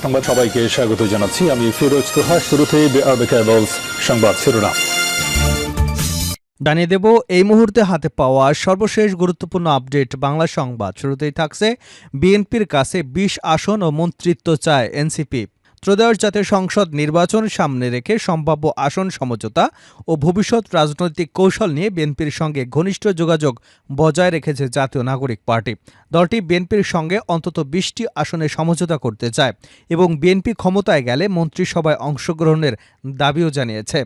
সংবাদ সবাইকে স্বাগত জানাচ্ছি। আমি ফিরোজ তোহা। শুরুতেই সংবাদ শিরোনাম জানিয়ে দেব এই মুহূর্তে হাতে পাওয়া সর্বশেষ গুরুত্বপূর্ণ আপডেট বাংলা সংবাদ। শুরুতেই থাকছে বিএনপির কাছে ২০ আসন ও মন্ত্রিত্ব চায় এনসিপি। ত্রয়োদশ জাতীয় সংসদ নির্বাচন সামনে রেখে সম্ভাব্য আসন সমঝোতা ও ভবিষ্যৎ রাজনৈতিক কৌশল নিয়ে বিএনপির সঙ্গে ঘনিষ্ঠ যোগাযোগ বজায় রেখেছে জাতীয় নাগরিক পার্টি। দলটি বিএনপির সঙ্গে অন্তত ২০টি আসনে সমঝোতা করতে চায় এবং বিএনপি ক্ষমতায় গেলে মন্ত্রিসভায় অংশগ্রহণের দাবিও জানিয়েছে।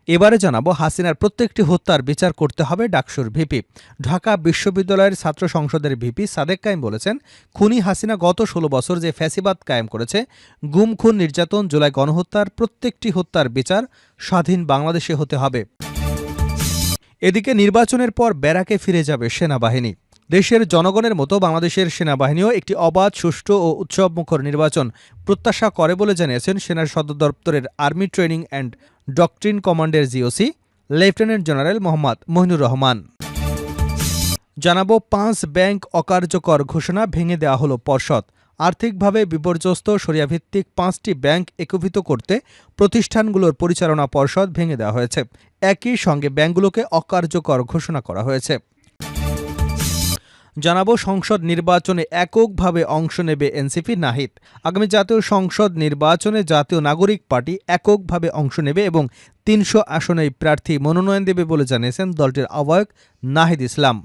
এবারে জানাবো, হাসিনার প্রত্যেকটি হত্যার বিচার করতে হবে ডাকসুর ভিপি। ঢাকা বিশ্ববিদ্যালয়ের ছাত্র সংসদের ভিপি সাদেক কায়েম বলেছেন, খুনি হাসিনা গত ১৬ বছর যে ফ্যাসিবাদ কায়েম করেছে, গুম, খুন, নির্যাতন, জুলাই গণহত্যার প্রত্যেকটি হত্যার বিচার স্বাধীন বাংলাদেশে হতে হবে। এদিকে নির্বাচনের পর ব্যারাকে ফিরে যাবে সেনাবাহিনী। দেশের জনগণের মতো বাংলাদেশের সেনাবাহিনীও একটি অবাধ, সুষ্ঠু ও উৎসবমুখর নির্বাচন প্রত্যাশা করে বলে জানিয়েছেন সেনার সদর দপ্তরের আর্মি ট্রেনিং অ্যান্ড ডকট্রিন কমান্ডের GOC lieutenant general Mohammad Mahinur Rahman. জানাবো, ৫ ব্যাংক অকার্যকর ঘোষণা, ভেঙে দেওয়া হলো পর্ষদ। আর্থিকভাবে বিপর্যস্ত সরিয়াভিত্তিক ৫টি ব্যাংক একীভূত করতে প্রতিষ্ঠানগুলোর পরিচালনা পর্ষদ ভেঙে দেওয়া হয়েছে। একই সঙ্গে ব্যাংকগুলোকে অকার্যকর ঘোষণা করা হয়েছে। জানাবো, সংসদ নির্বাচনে এককভাবে অংশ নেবে এনসিপি। নাহিদ, আগামী জাতীয় সংসদ নির্বাচনে জাতীয় নাগরিক পার্টি এককভাবে অংশ নেবে এবং ৩০০ আসনেই প্রার্থী মনোনয়ন দেবে বলে জানিয়েছেন দলটির আহ্বায়ক নাহিদ ইসলাম।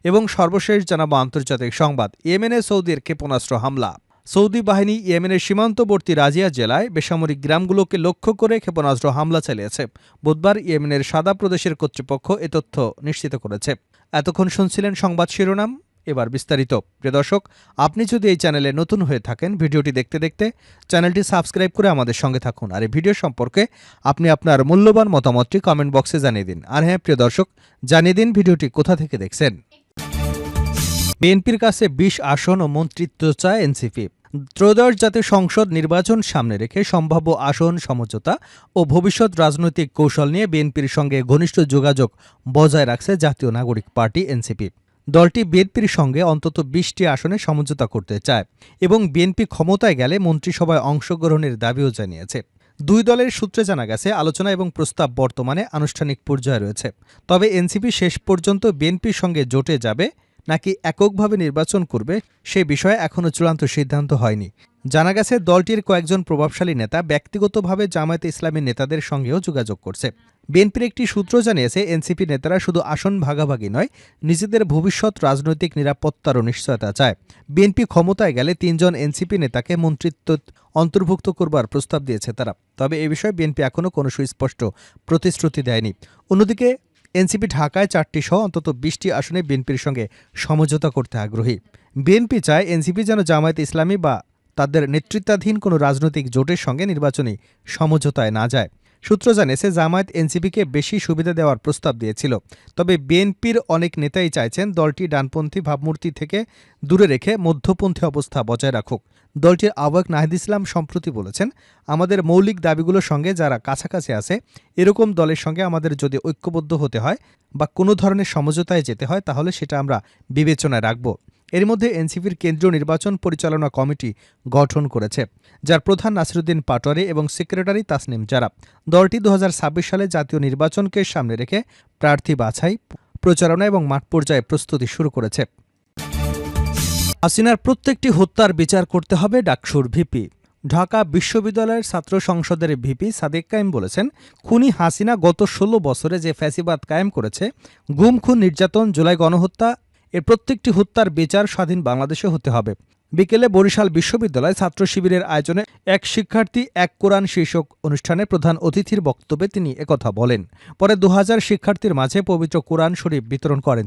এবং সর্বশেষ জানাবো আন্তর্জাতিক সংবাদ। ইয়েমেনে সৌদির ক্ষেপণাস্ত্র হামলা। সৌদি বাহিনী ইয়েমেনের সীমান্তবর্তী রাজিয়া জেলায় বেসামরিক গ্রামগুলোকে লক্ষ্য করে ক্ষেপণাস্ত্র হামলা চালিয়েছে। বুধবার ইয়েমেনের সাদা প্রদেশের কর্তৃপক্ষ এ তথ্য নিশ্চিত করেছে। এতক্ষণ শুনছিলেন সংবাদ শিরোনাম, এবার বিস্তারিত। প্রিয় দর্শক, আপনি যদি এই চ্যানেলে নতুন হয়ে থাকেন, ভিডিওটি দেখতে দেখতে চ্যানেলটি সাবস্ক্রাইব করে আমাদের সঙ্গে থাকুন। আর এই ভিডিও সম্পর্কে আপনি আপনার মূল্যবান মতামতটি কমেন্ট বক্সে জানিয়ে দিন। আর হ্যাঁ প্রিয় দর্শক, জানিয়ে দিন ভিডিওটি কোথা থেকে দেখছেন। বিএনপির কাছে ২০ আসন ও মন্ত্রিত্ব চায় এনসিপি। ত্রয়োদশ জাতীয় সংসদ নির্বাচন সামনে রেখে সম্ভাব্য আসন সমঝোতা ও ভবিষ্যৎ রাজনৈতিক কৌশল নিয়ে বিএনপির সঙ্গে ঘনিষ্ঠ যোগাযোগ বজায় রাখছে জাতীয় নাগরিক পার্টি এনসিপি। দলটি বিএনপির সঙ্গে অন্তত ২০টি আসনে সমঝোতা করতে চায় এবং বিএনপি ক্ষমতায় গেলে মন্ত্রিসভায় অংশগ্রহণের দাবিও জানিয়েছে। দুই দলের সূত্রে জানা গেছে, আলোচনা এবং প্রস্তাব বর্তমানে আনুষ্ঠানিক পর্যায়ে রয়েছে। তবে এনসিপি শেষ পর্যন্ত বিএনপির সঙ্গে জোটে যাবে নাকি এককভাবে নির্বাচন করবে সে বিষয়ে এখনও চূড়ান্ত সিদ্ধান্ত হয়নি। জানা গেছে, দলটির কয়েকজন প্রভাবশালী নেতা ব্যক্তিগতভাবে জামায়াতে ইসলামীর নেতাদের সঙ্গেও যোগাযোগ করছে। বিএনপির একটি সূত্র জানিয়েছে, এনসিপি নেতারা শুধু আসন ভাগাভাগি নয়, নিজেদের ভবিষ্যৎ রাজনৈতিক নিরাপত্তারও নিশ্চয়তা চায়। বিএনপি ক্ষমতায় গেলে ৩ জন এনসিপি নেতাকে মন্ত্রিত্ব অন্তর্ভুক্ত করবার প্রস্তাব দিয়েছে তারা। তবে এ বিষয়ে বিএনপি এখনও কোনো সুস্পষ্ট প্রতিশ্রুতি দেয়নি। অন্যদিকে এনসিপি ঢাকায় ৪টি সহ অন্তত ২০টি আসনে বিএনপির সঙ্গে সমঝোতা করতে আগ্রহী। বিএনপি চায় এনসিপি যেন জামায়াতে ইসলামী বা তাদের নেতৃত্বাধীন কোনো রাজনৈতিক জোটের সঙ্গে নির্বাচনী সমঝোতায় না যায়। সূত্র জানিয়েছে, জামায়াত এনসিপিকে বেশি সুবিধা দেওয়ার প্রস্তাব দিয়েছিল। তবে বিএনপির অনেক নেতাই চাইছেন দলটি ডানপন্থী ভাবমূর্তি থেকে দূরে রেখে মধ্যপন্থী অবস্থা বজায় রাখুক। দলটির আহ্বায়ক নাহিদ ইসলাম সম্প্রতি বলেছেন, আমাদের মৌলিক দাবিগুলোর সঙ্গে যারা কাছাকাছি আছে, এরকম দলের সঙ্গে আমাদের যদি ঐক্যবদ্ধ হতে হয় বা কোনো ধরনের সমঝোতায় যেতে হয়, তাহলে সেটা আমরা বিবেচনায় রাখব। এর মধ্যে এনসিপির কেন্দ্রীয় নির্বাচন পরিচালনা কমিটি গঠন করেছে, যার প্রধান নাসিরুদ্দিন পাটোয়ারি এবং সেক্রেটারি তাসনিম জারা। দলটি ২০২৬ সালে জাতীয় নির্বাচনকে সামনে রেখে প্রার্থী বাছাই, প্রচারণা এবং মাঠ পর্যায়ে প্রস্তুতি শুরু করেছে। হাসিনার প্রত্যেকটি হত্যার বিচার করতে হবে ডাকসুর ভিপি। ঢাকা বিশ্ববিদ্যালয়ের ছাত্র সংসদের ভিপি সাদেক কায়েম বলেছেন, খুনি হাসিনা গত ১৬ বছরে যে ফ্যাসিবাদ কায়েম করেছে, গুম, খুন, নির্যাতন, জুলাই গণহত্যা, এর প্রত্যেকটি হত্যার বিচার স্বাধীন বাংলাদেশে হতে হবে। বিকেলে বরিশাল বিশ্ববিদ্যালয় ছাত্র শিবিরের আয়োজনে এক শিক্ষার্থী এক কোরআন শীর্ষক অনুষ্ঠানে প্রধান অতিথির বক্তব্যে তিনি একথা বলেন। পরে ২০০০ শিক্ষার্থীর মাঝে পবিত্র কোরআন শরীফ বিতরণ করেন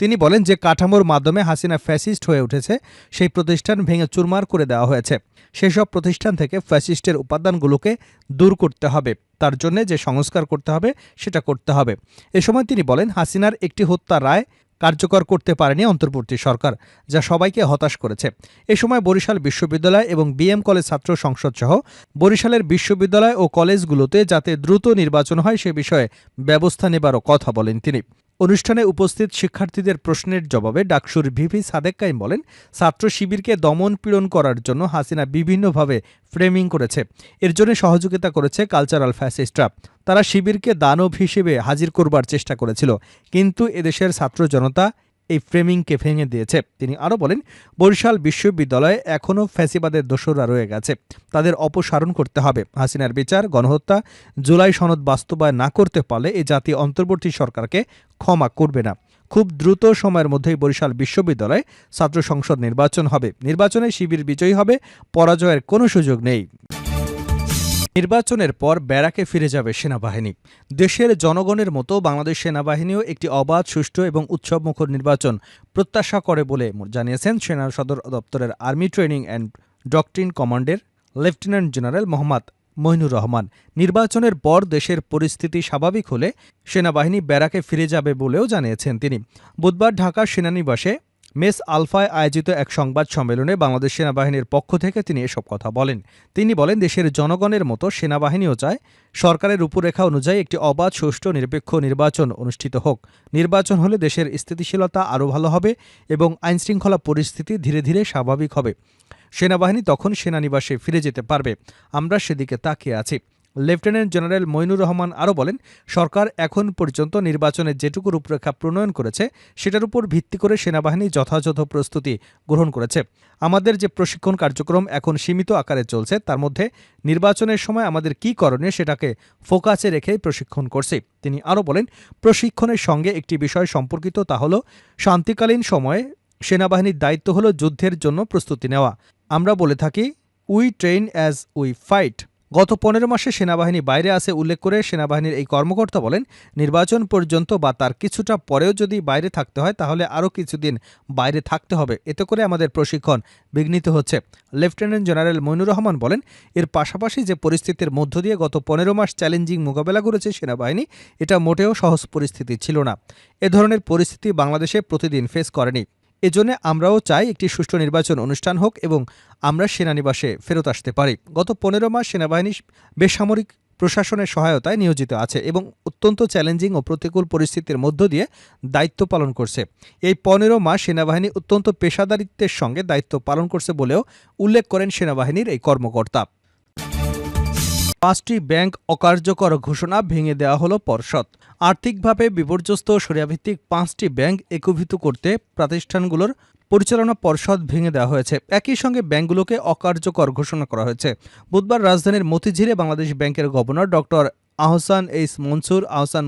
তিনি বলেন, যে কাঠামোর মাধ্যমে হাসিনা ফ্যাসিস্ট হয়ে উঠেছে, সেই প্রতিষ্ঠান ভেঙে চুরমার করে দেওয়া হয়েছে। সেসব প্রতিষ্ঠান থেকে ফ্যাসিস্টের উপাদানগুলোকে দূর করতে হবে। তার জন্য যে সংস্কার করতে হবে সেটা করতে হবে। এ সময় তিনি বলেন, হাসিনার একটি হত্যা রায় কার্যকর করতে পারেনি অন্তর্বর্তী সরকার, যা সবাইকে হতাশ করেছে। এ সময় বরিশাল বিশ্ববিদ্যালয় এবং বিএম কলেজ ছাত্র সংসদ সহ বরিশালের বিশ্ববিদ্যালয় ও কলেজগুলোতে যাতে দ্রুত নির্বাচন হয় সে বিষয়ে ব্যবস্থা নেবারও কথা বলেন তিনি। অনুষ্ঠানে উপস্থিত শিক্ষার্থীদের প্রশ্নের জবাবে ডাকসুর ভিপি সাদেক কাইম বলেন, ছাত্র শিবিরকে দমন পীড়ন করার জন্য হাসিনা বিভিন্নভাবে ফ্রেমিং করেছে। এর জন্য সহযোগিতা করেছে কালচারাল ফ্যাসিস্টরা। তারা শিবিরকে দানব হিসেবে হাজির করবার চেষ্টা করেছিল, কিন্তু এদেশের ছাত্র জনতা এই ফ্রেমিংকে ভেঙে দিয়েছে। তিনি আরও বলেন, বরিশাল বিশ্ববিদ্যালয়ে এখনও ফ্যাসিবাদের দোসররা রয়ে গেছে, তাদের অপসারণ করতে হবে। হাসিনার বিচার, গণহত্যা, জুলাই সনদ বাস্তবায়ন না করতে পারলে এ জাতি অন্তর্বর্তী সরকারকে ক্ষমা করবে না। খুব দ্রুত সময়ের মধ্যেই বরিশাল বিশ্ববিদ্যালয়ে ছাত্র সংসদ নির্বাচন হবে। নির্বাচনে শিবির বিজয়ী হবে, পরাজয়ের কোনো সুযোগ নেই। নির্বাচনের পর ব্যারাকে ফিরে যাবে সেনাবাহিনী। দেশের জনগণের মতো বাংলাদেশ সেনাবাহিনীও একটি অবাধ, সুষ্ঠু এবং উৎসবমুখর নির্বাচন প্রত্যাশা করে বলে জানিয়েছেন সেনা সদর দপ্তরের আর্মি ট্রেনিং অ্যান্ড ডক্ট্রিন কমান্ডের লেফটেন্যান্ট জেনারেল মোহাম্মদ মইনুর রহমান। নির্বাচনের পর দেশের পরিস্থিতি স্বাভাবিক হলে সেনাবাহিনী ব্যারাকে ফিরে যাবে বলেও জানিয়েছেন তিনি। বুধবার ঢাকা সেনানিবাসে মেস আলফায় আয়োজিত এক সংবাদ সম্মেলনে বাংলাদেশ সেনাবাহিনীর পক্ষ থেকে তিনি এসব কথা বলেন। তিনি বলেন, দেশের জনগণের মতো সেনাবাহিনীও চায় সরকারের রূপরেখা অনুযায়ী একটি অবাধ, সুষ্ঠু, নিরপেক্ষ নির্বাচন অনুষ্ঠিত হোক। নির্বাচন হলে দেশের স্থিতিশীলতা আরও ভালো হবে এবং আইনশৃঙ্খলা পরিস্থিতি ধীরে ধীরে স্বাভাবিক হবে। সেনাবাহিনী তখন সেনানিবাসে ফিরে যেতে পারবে। আমরা সেদিকে তাকিয়ে আছি। লেফটেন্যান্ট জেনারেল মইনুর রহমান আরও বলেন, সরকার এখন পর্যন্ত নির্বাচনের যেটুকু রূপরেখা প্রণয়ন করেছে সেটার উপর ভিত্তি করে সেনাবাহিনী যথাযথ প্রস্তুতি গ্রহণ করেছে। আমাদের যে প্রশিক্ষণ কার্যক্রম এখন সীমিত আকারে চলছে, তার মধ্যে নির্বাচনের সময় আমাদের কী করণীয় সেটাকে ফোকাসে রেখেই প্রশিক্ষণ করছি। তিনি আরও বলেন, প্রশিক্ষণের সঙ্গে একটি বিষয় সম্পর্কিত, তা হল শান্তিকালীন সময়ে সেনাবাহিনীর দায়িত্ব হল যুদ্ধের জন্য প্রস্তুতি নেওয়া। আমরা বলে থাকি, we train as we fight. গত 15 মাসে সেনাবাহিনী বাইরে আছে উল্লেখ করে সেনাবাহিনীর এই কর্মকর্তা বলেন, নির্বাচন পর্যন্ত বা তার কিছুটা পরেও যদি বাইরে থাকতে হয় তাহলে আরও কিছুদিন বাইরে থাকতে হবে। এতে করে আমাদের প্রশিক্ষণ বিঘ্নিত হচ্ছে। লেফটেন্যান্ট জেনারেল মইনুর রহমান বলেন, এর পাশাপাশি যে পরিস্থিতির মধ্য দিয়ে গত 15 মাস চ্যালেঞ্জিং মোকাবেলা করেছে সেনাবাহিনী, এটা মোটেও সহজ পরিস্থিতি ছিল না। এ ধরনের পরিস্থিতি বাংলাদেশে প্রতিদিন ফেস করেনি। এজন্য আমরাও চাই একটি সুষ্ঠু নির্বাচন অনুষ্ঠান হোক এবং আমরা সেনানিবাসে ফেরত আসতে পারি। গত 15 মাস সেনাবাহিনী বেসামরিক প্রশাসনের সহায়তায় নিয়োজিত আছে এবং অত্যন্ত চ্যালেঞ্জিং ও প্রতিকূল পরিস্থিতির মধ্য দিয়ে দায়িত্ব পালন করছে। এই 15 মাস সেনাবাহিনী অত্যন্ত পেশাদারিত্বের সঙ্গে দায়িত্ব পালন করছে বলেও উল্লেখ করেন সেনাবাহিনীর এই কর্মকর্তা। 5টি ব্যাংক অকার্যকর ঘোষণা ভেঙে দেওয়া হলো পর্ষদ। আর্থিকভাবে বিপর্যস্ত সরিয়াভিত্তিক 5টি ব্যাংক একীভূত করতে প্রতিষ্ঠানগুলোর পরিচালনা পর্ষদ ভেঙে দেওয়া হয়েছে। একই সঙ্গে ব্যাংকগুলোকে অকার্যকর ঘোষণা করা হয়েছে। বুধবার রাজধানীর মতিঝিলে বাংলাদেশ ব্যাংকের গভর্নর ডক্টর আহসান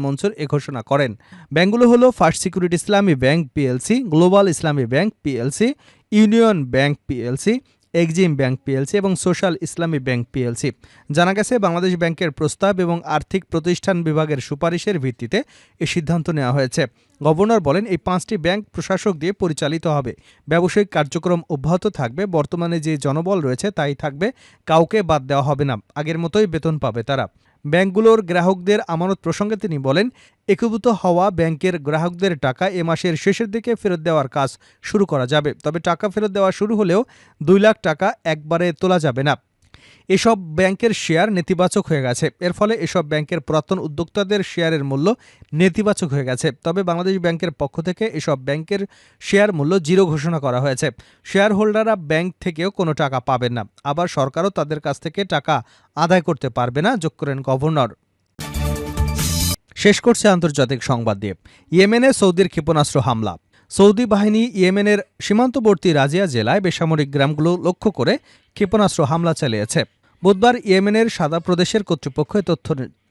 মনসুর এ ঘোষণা করেন। ব্যাংকগুলো হলো ফার্স্ট সিকিউরিটি ইসলামী ব্যাংক পিএলসি, গ্লোবাল ইসলামী bank PLC, union bank PLC, Exim bank PLC এবং সোশ্যাল ইসলামী ব্যাংক পিএলসি। জানা গেছে, বাংলাদেশ ব্যাংকের প্রস্তাব এবং আর্থিক প্রতিষ্ঠান বিভাগের সুপারিশের ভিত্তিতে এ সিদ্ধান্ত নেওয়া হয়েছে। গভর্নর বলেন, এই 5টি ব্যাংক প্রশাসক দিয়ে পরিচালিত হবে। ব্যবসায়িক কার্যক্রম অব্যাহত থাকবে। বর্তমানে যে জনবল রয়েছে তাই থাকবে, কাউকে বাদ দেওয়া হবে না। আগের মতোই বেতন পাবে তারা। ব্যাংকগুলোর গ্রাহকদের আমানত প্রসঙ্গে তিনি বলেন, একীভূত হওয়া ব্যাংকের গ্রাহকদের টাকা এ মাসের শেষের দিকে ফেরত দেওয়ার কাজ শুরু করা যাবে। তবে টাকা ফেরত দেওয়া শুরু হলেও 2 লাখ টাকা একবারে তোলা যাবে না। এসব ব্যাংকের শেয়ার নেতিবাচক হয়ে গেছে। এর ফলে এসব ব্যাংকের পুরাতন উদ্যোক্তাদের শেয়ারের মূল্য নেতিবাচক হয়ে গেছে। তবে বাংলাদেশ ব্যাংকের পক্ষ থেকে এসব ব্যাংকের শেয়ার মূল্য 0 ঘোষণা করা হয়েছে। শেয়ার হোল্ডাররা ব্যাংক থেকেও কোনো টাকা পাবেন না। আবার সরকারও তাদের কাছ থেকে টাকা আদায় করতে পারবে না, যোগ করেন গভর্নর। শেষ করছে আন্তর্জাতিক সংবাদ দিয়ে। ইয়েমেনে সৌদির ক্ষেপণাস্ত্র হামলা। সৌদি বাহিনী ইয়েমেনের সীমান্তবর্তী রাজিয়া জেলায় বেসামরিক গ্রামগুলো লক্ষ্য করে ক্ষেপণাস্ত্র হামলা চালিয়েছে। বুধবার ইয়েমেনের সাদা প্রদেশের কর্তৃপক্ষ এ তথ্য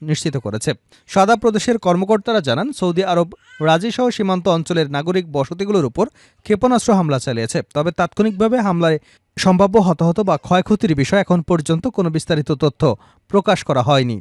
নিশ্চিত করেছে। সাদা প্রদেশের কর্মকর্তারা জানান, সৌদি আরব রাজিসহ সীমান্ত অঞ্চলের নাগরিক বসতিগুলোর উপর ক্ষেপণাস্ত্র হামলা চালিয়েছে। তবে তাৎক্ষণিকভাবে হামলায় সম্ভাব্য হতাহত বা ক্ষয়ক্ষতির বিষয়ে এখন পর্যন্ত কোনো বিস্তারিত তথ্য প্রকাশ করা হয়নি।